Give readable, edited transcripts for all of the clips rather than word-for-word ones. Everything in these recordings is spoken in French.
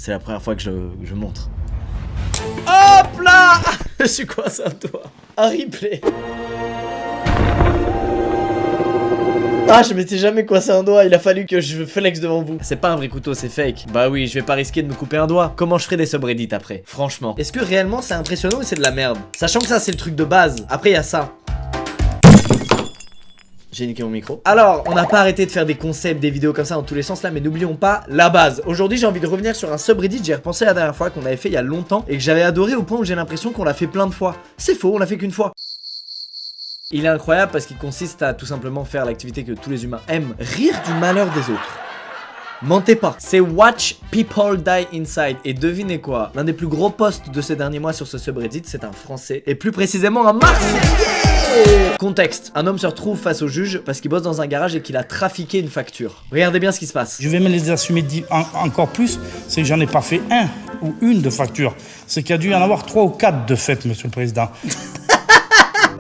C'est la première fois que je montre. Hop là. Je suis coincé un doigt. Un replay. Ah, je m'étais jamais coincé un doigt, il a fallu que je flex devant vous. C'est pas un vrai couteau, c'est fake. Bah oui, je vais pas risquer de me couper un doigt. Comment je ferai des subreddits après? Franchement. Est-ce que réellement c'est impressionnant ou c'est de la merde? Sachant que ça c'est le truc de base. Après il y a ça. J'ai niqué mon micro. Alors, on n'a pas arrêté de faire des concepts, des vidéos comme ça dans tous les sens là, mais n'oublions pas la base. Aujourd'hui, j'ai envie de revenir sur un subreddit, j'ai repensé la dernière fois qu'on avait fait il y a longtemps et que j'avais adoré au point où j'ai l'impression qu'on l'a fait plein de fois. C'est faux, on l'a fait qu'une fois. Il est incroyable parce qu'il consiste à tout simplement faire l'activité que tous les humains aiment, rire du malheur des autres. Mentez pas, c'est Watch People Die Inside. Et devinez quoi, l'un des plus gros posts de ces derniers mois sur ce subreddit, c'est un Français, et plus précisément un Marseillais. Contexte, un homme se retrouve face au juge parce qu'il bosse dans un garage et qu'il a trafiqué une facture. Regardez bien ce qui se passe. Je vais me les assumer encore plus, c'est que j'en ai pas fait un ou une de facture. C'est qu'il y a dû y en avoir 3 ou 4 de fait, monsieur le président.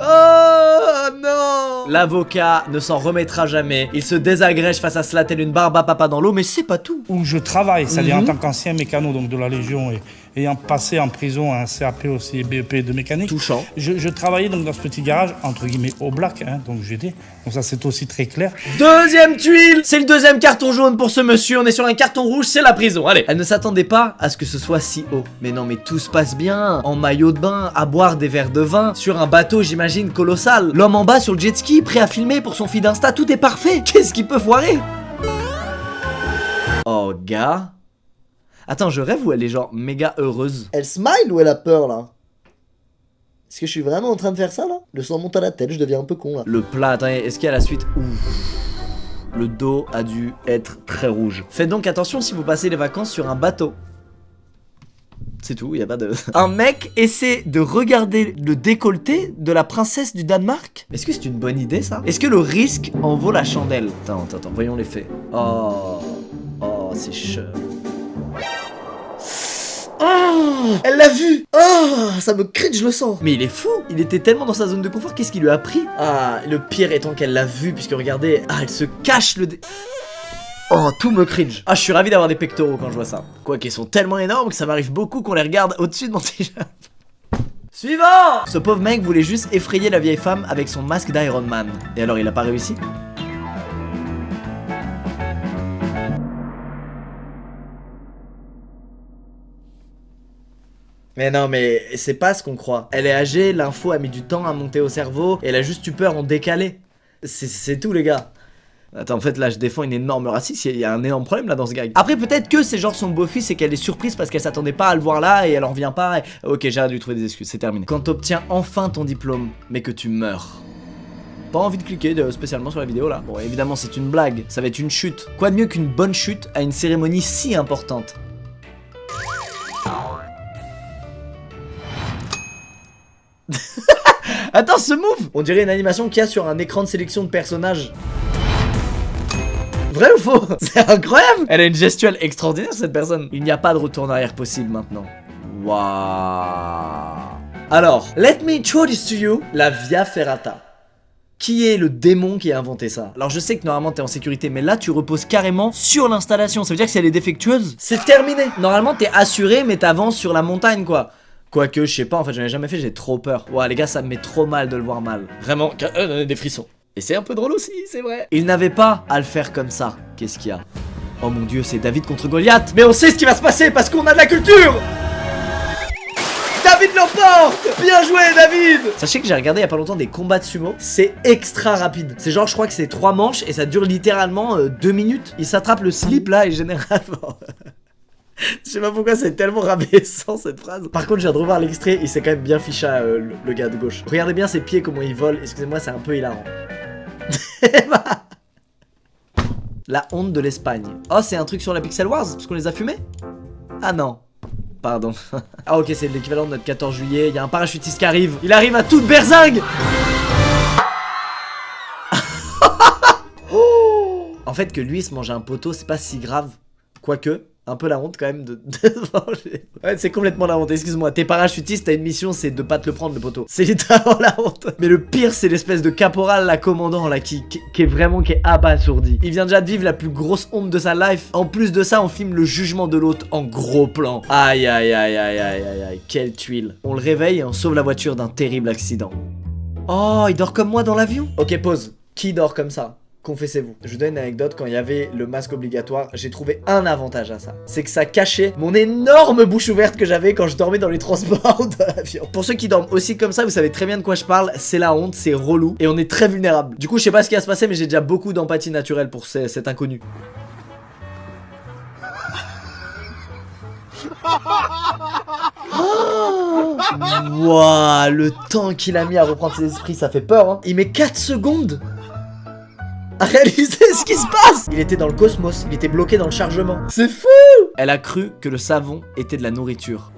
Oh non! L'avocat ne s'en remettra jamais. Il se désagrège face à cela tel une barbe à papa dans l'eau, mais c'est pas tout. Où je travaille, c'est-à-dire en tant qu'ancien mécano donc de la Légion et ayant passé en prison un CAP aussi BEP de mécanique. Touchant. Je travaillais donc dans ce petit garage, entre guillemets au black, hein, donc j'étais. Donc ça c'est aussi très clair. Deuxième tuile! C'est le deuxième carton jaune pour ce monsieur. On est sur un carton rouge, c'est la prison. Allez, elle ne s'attendait pas à ce que ce soit si haut. Mais non, mais tout se passe bien. En maillot de bain, à boire des verres de vin, sur un bateau, j'imagine, colossal. L'homme en bas sur le jet ski, prêt à filmer pour son feed Insta, tout est parfait. Qu'est-ce qui peut foirer? Oh, gars. Attends, je rêve ou elle est genre méga heureuse? Elle smile ou elle a peur là? Est-ce que je suis vraiment en train de faire ça là? Le sang monte à la tête, je deviens un peu con là. Le plat, attendez, est-ce qu'il y a la suite? Ouf. Le dos a dû être très rouge. Faites donc attention si vous passez les vacances sur un bateau. C'est tout, y a pas de... Un mec essaie de regarder le décolleté de la princesse du Danemark? Est-ce que c'est une bonne idée ça? Est-ce que le risque en vaut la chandelle? Attends, voyons les faits. Oh, c'est cher. Oh, elle l'a vu. Oh, ça me cringe le sang. Mais il est fou. Il était tellement dans sa zone de confort, qu'est-ce qui lui a pris? Ah, le pire étant qu'elle l'a vu, puisque regardez, elle se cache le... Oh, tout me cringe. Ah, je suis ravi d'avoir des pectoraux quand je vois ça. Quoiqu'ils sont tellement énormes que ça m'arrive beaucoup qu'on les regarde au-dessus de mon t-shirt. Suivant! Ce pauvre mec voulait juste effrayer la vieille femme avec son masque d'Iron Man. Et alors, il a pas réussi? Mais non, mais c'est pas ce qu'on croit. Elle est âgée, l'info a mis du temps à monter au cerveau, et elle a juste eu peur en décalé. C'est tout, les gars. Attends, en fait, là, je défends une énorme raciste, il y a un énorme problème là dans ce gag. Après, peut-être que c'est genre son beau-fils et qu'elle est surprise parce qu'elle s'attendait pas à le voir là et elle en revient pas. Et... Ok, j'ai dû trouver des excuses, c'est terminé. Quand t'obtiens enfin ton diplôme, mais que tu meurs. Pas envie de cliquer spécialement sur la vidéo là. Bon, évidemment, c'est une blague, ça va être une chute. Quoi de mieux qu'une bonne chute à une cérémonie si importante? Attends, ce move! On dirait une animation qu'il y a sur un écran de sélection de personnages. Vrai ou faux? C'est incroyable! Elle a une gestuelle extraordinaire cette personne. Il n'y a pas de retour en arrière possible maintenant. Waouh! Alors, let me introduce to you la Via Ferrata. Qui est le démon qui a inventé ça? Alors je sais que normalement t'es en sécurité, mais là tu reposes carrément sur l'installation. Ça veut dire que si elle est défectueuse, c'est terminé. Normalement t'es assuré, mais t'avances sur la montagne quoi. Quoique, je sais pas, en fait, j'en ai jamais fait, j'ai trop peur. Ouais, les gars, ça me met trop mal de le voir mal. Vraiment, des frissons. Et c'est un peu drôle aussi, c'est vrai. Il n'avait pas à le faire comme ça. Qu'est-ce qu'il y a? Oh mon dieu, c'est David contre Goliath. Mais on sait ce qui va se passer parce qu'on a de la culture. David l'emporte. Bien joué, David. Sachez que j'ai regardé il y a pas longtemps des combats de sumo. C'est extra rapide. C'est genre, je crois que c'est 3 manches et ça dure littéralement 2 minutes. Il s'attrape le slip là et généralement... Je sais pas pourquoi c'est tellement rabaissant cette phrase. Par contre, je viens de revoir l'extrait, il s'est quand même bien ficha le gars de gauche. Regardez bien ses pieds, comment ils volent. Excusez-moi, c'est un peu hilarant. La honte de l'Espagne. Oh, c'est un truc sur la Pixel Wars parce qu'on les a fumés? Ah non. Pardon. Ah ok, c'est l'équivalent de notre 14 juillet. Il y a un parachutiste qui arrive. Il arrive à toute berzingue. En fait, que lui se mange un poteau, c'est pas si grave. Quoique, Un peu la honte quand même de manger. Ouais, c'est complètement la honte, excuse-moi. T'es parachutiste, t'as une mission, c'est de pas te le prendre le poteau. C'est littéralement la honte. Mais le pire, c'est l'espèce de caporal, la commandant là, qui est abasourdi. Il vient déjà de vivre la plus grosse honte de sa life. En plus de ça, on filme le jugement de l'hôte en gros plan. Aïe aïe aïe aïe aïe aïe aïe, quelle tuile. On le réveille et on sauve la voiture d'un terrible accident. Oh, il dort comme moi dans l'avion? Ok, pause. Qui dort comme ça? Confessez-vous. Je vous donne une anecdote, quand il y avait le masque obligatoire, j'ai trouvé un avantage à ça. C'est que ça cachait mon énorme bouche ouverte que j'avais quand je dormais dans les transports ou dans l'avion. Pour ceux qui dorment aussi comme ça, vous savez très bien de quoi je parle, c'est la honte, c'est relou, et on est très vulnérable. Du coup, je sais pas ce qui va se passer, mais j'ai déjà beaucoup d'empathie naturelle pour cet inconnu. Oh Wouah, le temps qu'il a mis à reprendre ses esprits, ça fait peur, hein. Il met 4 secondes à réaliser ce qui se passe. Il était dans le cosmos, il était bloqué dans le chargement. C'est fou. Elle a cru que le savon était de la nourriture.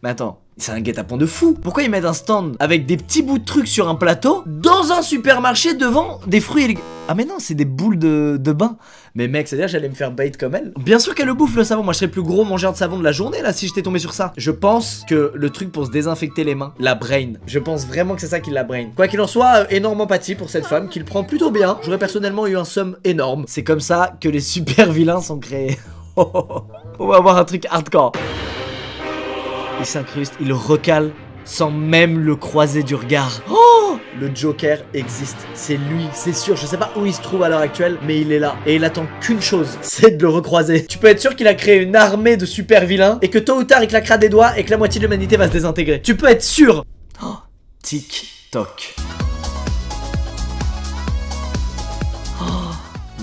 Mais attends, c'est un guet-apens de fou. Pourquoi ils mettent un stand avec des petits bouts de trucs sur un plateau dans un supermarché devant des fruits et légumes? Ah mais non, c'est des boules de bain. Mais mec, c'est-à-dire j'allais me faire bait comme elle. Bien sûr qu'elle le bouffe le savon. Moi je serais le plus gros mangeur de savon de la journée là si j'étais tombé sur ça. Je pense que le truc pour se désinfecter les mains, la brain. Je pense vraiment que c'est ça qui la brain. Quoi qu'il en soit, énorme empathie pour cette femme qui le prend plutôt bien. J'aurais personnellement eu un somme énorme. C'est comme ça que les super vilains sont créés. On va avoir un truc hardcore. Il s'incruste, il recale sans même le croiser du regard. Oh, le Joker existe, c'est lui, c'est sûr. Je sais pas où il se trouve à l'heure actuelle, mais il est là. Et il attend qu'une chose, c'est de le recroiser. Tu peux être sûr qu'il a créé une armée de super vilains et que tôt ou tard il claquera des doigts et que la moitié de l'humanité va se désintégrer. Tu peux être sûr. Oh, tic-toc.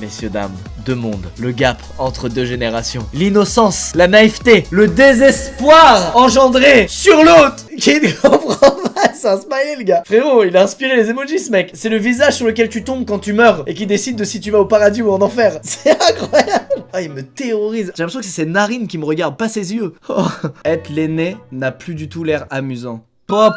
Messieurs, dames, deux mondes, le gap entre deux générations, l'innocence, la naïveté, le désespoir engendré sur l'autre qui ne comprend pas, c'est un smiley le gars. Frérot, il a inspiré les emojis ce mec. C'est le visage sur lequel tu tombes quand tu meurs et qui décide de si tu vas au paradis ou en enfer. C'est incroyable. Ah, il me terrorise. J'ai l'impression que c'est ses narines qui me regardent, pas ses yeux. Oh. Être l'aîné n'a plus du tout l'air amusant. Pop,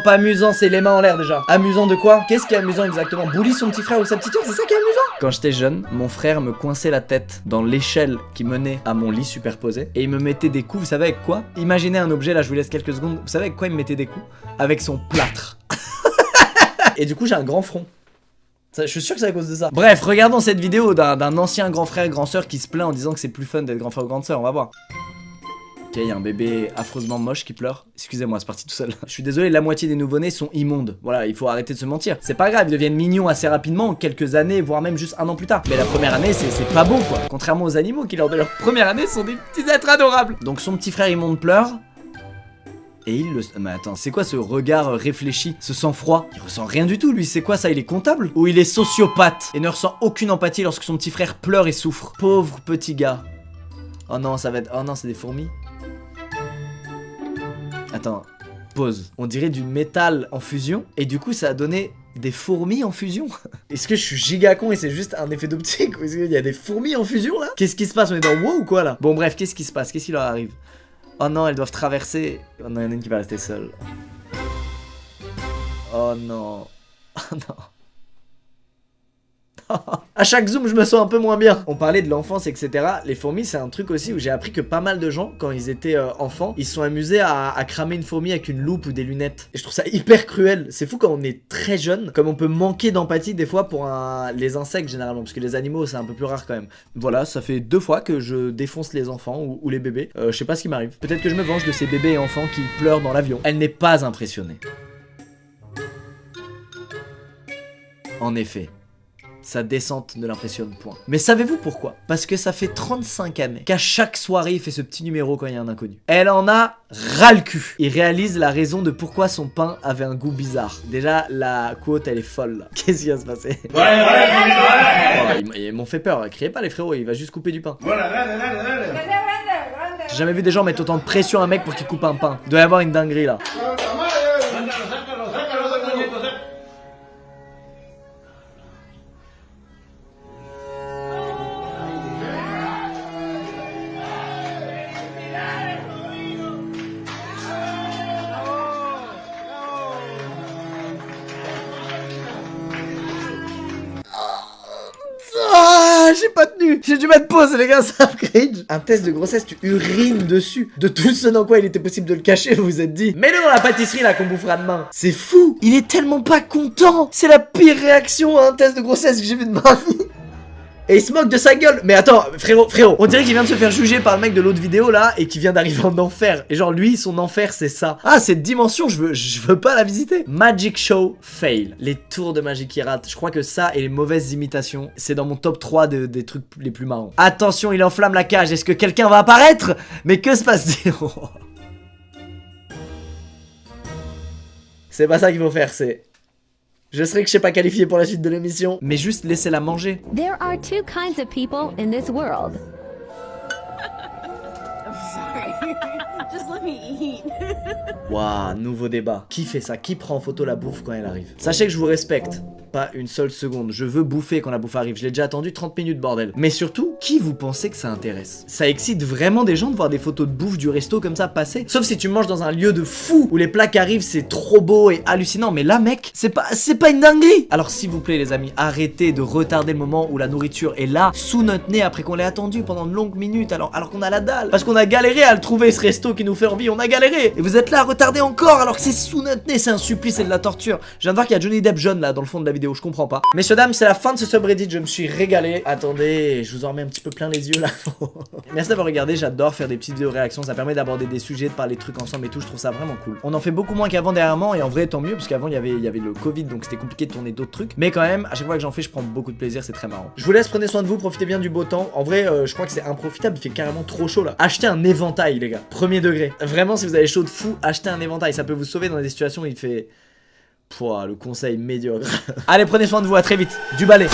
amusant, c'est les mains en l'air déjà. Amusant de quoi? Qu'est-ce qui est amusant exactement? Bully son petit frère ou sa petite soeur, c'est ça qui est amusant? Quand j'étais jeune, mon frère me coinçait la tête dans l'échelle qui menait à mon lit superposé et il me mettait des coups, vous savez avec quoi? Imaginez un objet, là je vous laisse quelques secondes, vous savez avec quoi il me mettait des coups? Avec son plâtre. Et du coup j'ai un grand front. Je suis sûr que c'est à cause de ça. Bref, regardons cette vidéo d'un ancien grand frère, grand sœur qui se plaint en disant que c'est plus fun d'être grand frère ou grande sœur, on va voir. Ok, il y a un bébé affreusement moche qui pleure. Excusez-moi, c'est parti tout seul. Je suis désolé, la moitié des nouveau-nés sont immondes. Voilà, il faut arrêter de se mentir. C'est pas grave, ils deviennent mignons assez rapidement, quelques années, voire même juste un an plus tard. Mais la première année, c'est pas beau quoi. Contrairement aux animaux qui, lors de leur première année, sont des petits êtres adorables. Donc son petit frère immonde pleure. Et il le... Mais attends, c'est quoi ce regard réfléchi, ce sang-froid? Il ressent rien du tout, lui, c'est quoi ça? Il est comptable? Ou il est sociopathe et ne ressent aucune empathie lorsque son petit frère pleure et souffre? Pauvre petit gars. Oh non, ça va être... Oh non, c'est des fourmis. Attends, pause. On dirait du métal en fusion et du coup ça a donné des fourmis en fusion. Est-ce que je suis giga con et c'est juste un effet d'optique ou est-ce qu'il y a des fourmis en fusion là? Qu'est-ce qui se passe? On est dans WoW ou quoi là? Bon bref, qu'est-ce qui se passe? Qu'est-ce qui leur arrive? Oh non, elles doivent traverser. Oh non, il y en a une qui va rester seule. Oh non. Oh non. À chaque zoom je me sens un peu moins bien. On parlait de l'enfance etc. Les fourmis c'est un truc aussi où j'ai appris que pas mal de gens quand ils étaient enfants, ils se sont amusés à cramer une fourmi avec une loupe ou des lunettes. Et je trouve ça hyper cruel. C'est fou quand on est très jeune, comme on peut manquer d'empathie des fois pour les insectes généralement. Parce que les animaux c'est un peu plus rare quand même. Voilà, ça fait 2 fois que je défonce les enfants ou les bébés. Je sais pas ce qui m'arrive. Peut-être que je me venge de ces bébés et enfants qui pleurent dans l'avion. Elle n'est pas impressionnée. En effet. Sa descente ne l'impressionne point. Mais savez-vous pourquoi? Parce que ça fait 35 années qu'à chaque soirée il fait ce petit numéro quand il y a un inconnu. Elle en a ras le cul. Il réalise la raison de pourquoi son pain avait un goût bizarre. Déjà la quote elle est folle là. Qu'est-ce qui va se passer? Oh, ils m'ont fait peur, criez pas les frérots, il va juste couper du pain. J'ai jamais vu des gens mettre autant de pression à un mec pour qu'il coupe un pain. Il doit y avoir une dinguerie là. Ah, j'ai pas tenu. J'ai dû mettre pause, les gars, ça me cringe. Un test de grossesse, tu urines dessus. De tout ce dans quoi il était possible de le cacher, vous vous êtes dit. Mets-le dans la pâtisserie là qu'on bouffera demain. C'est fou. Il est tellement pas content. C'est la pire réaction à un test de grossesse que j'ai vu de ma vie. Et il se moque de sa gueule. Mais attends, frérot, on dirait qu'il vient de se faire juger par le mec de l'autre vidéo là et qu'il vient d'arriver en enfer. Et genre lui, son enfer c'est ça. Ah, cette dimension, je veux pas la visiter. Magic Show fail. Les tours de magie qui ratent. Je crois que ça et les mauvaises imitations, c'est dans mon top 3 des trucs les plus marrants. Attention, il enflamme la cage. Est-ce que quelqu'un va apparaître? Mais que se passe-t-il? C'est pas ça qu'il faut faire, c'est... Je serais que je sais pas qualifié pour la suite de l'émission, mais juste laissez-la manger. There are two kinds of people in this world. I'm sorry. Just let me eat. Waouh, nouveau débat. Qui fait ça? Qui prend en photo la bouffe quand elle arrive? Sachez que je vous respecte. Pas une seule seconde. Je veux bouffer quand la bouffe arrive. Je l'ai déjà attendu 30 minutes, bordel. Mais surtout, qui vous pensez que ça intéresse? Ça excite vraiment des gens de voir des photos de bouffe du resto comme ça passer? Sauf si tu manges dans un lieu de fou où les plats qui arrivent, c'est trop beau et hallucinant. Mais là, mec, c'est pas une dinguerie. Alors, s'il vous plaît, les amis, arrêtez de retarder le moment où la nourriture est là, sous notre nez, après qu'on l'ait attendu pendant de longues minutes, alors qu'on a la dalle. Parce qu'on a galéré à le trouver, ce resto qui nous fait envie. On a galéré. Et vous êtes là à retarder encore alors que c'est sous notre nez. C'est un supplice, c'est de la torture. Je viens de voir qu'il y a Johnny Depp jeune là dans le fond de la vidéo. Je comprends pas. Messieurs, dames, c'est la fin de ce subreddit. Je me suis régalé. Attendez, je vous en remets un petit peu plein les yeux là. Merci d'avoir regardé. J'adore faire des petites vidéos réactions. Ça permet d'aborder des sujets, de parler de trucs ensemble et tout. Je trouve ça vraiment cool. On en fait beaucoup moins qu'avant dernièrement. Et en vrai, tant mieux. Parce qu'avant, il y avait le Covid. Donc c'était compliqué de tourner d'autres trucs. Mais quand même, à chaque fois que j'en fais, je prends beaucoup de plaisir. C'est très marrant. Je vous laisse, prenez soin de vous. Profitez bien du beau temps. En vrai, je crois que c'est improfitable. Il fait carrément trop chaud là. Achetez un éventail, les gars. Premier degré. Vraiment, si vous avez chaud de fou, achetez un éventail. Ça peut vous sauver dans des situations où il fait. Pouah, le conseil médiocre. Allez, prenez soin de vous, à très vite. Du balai.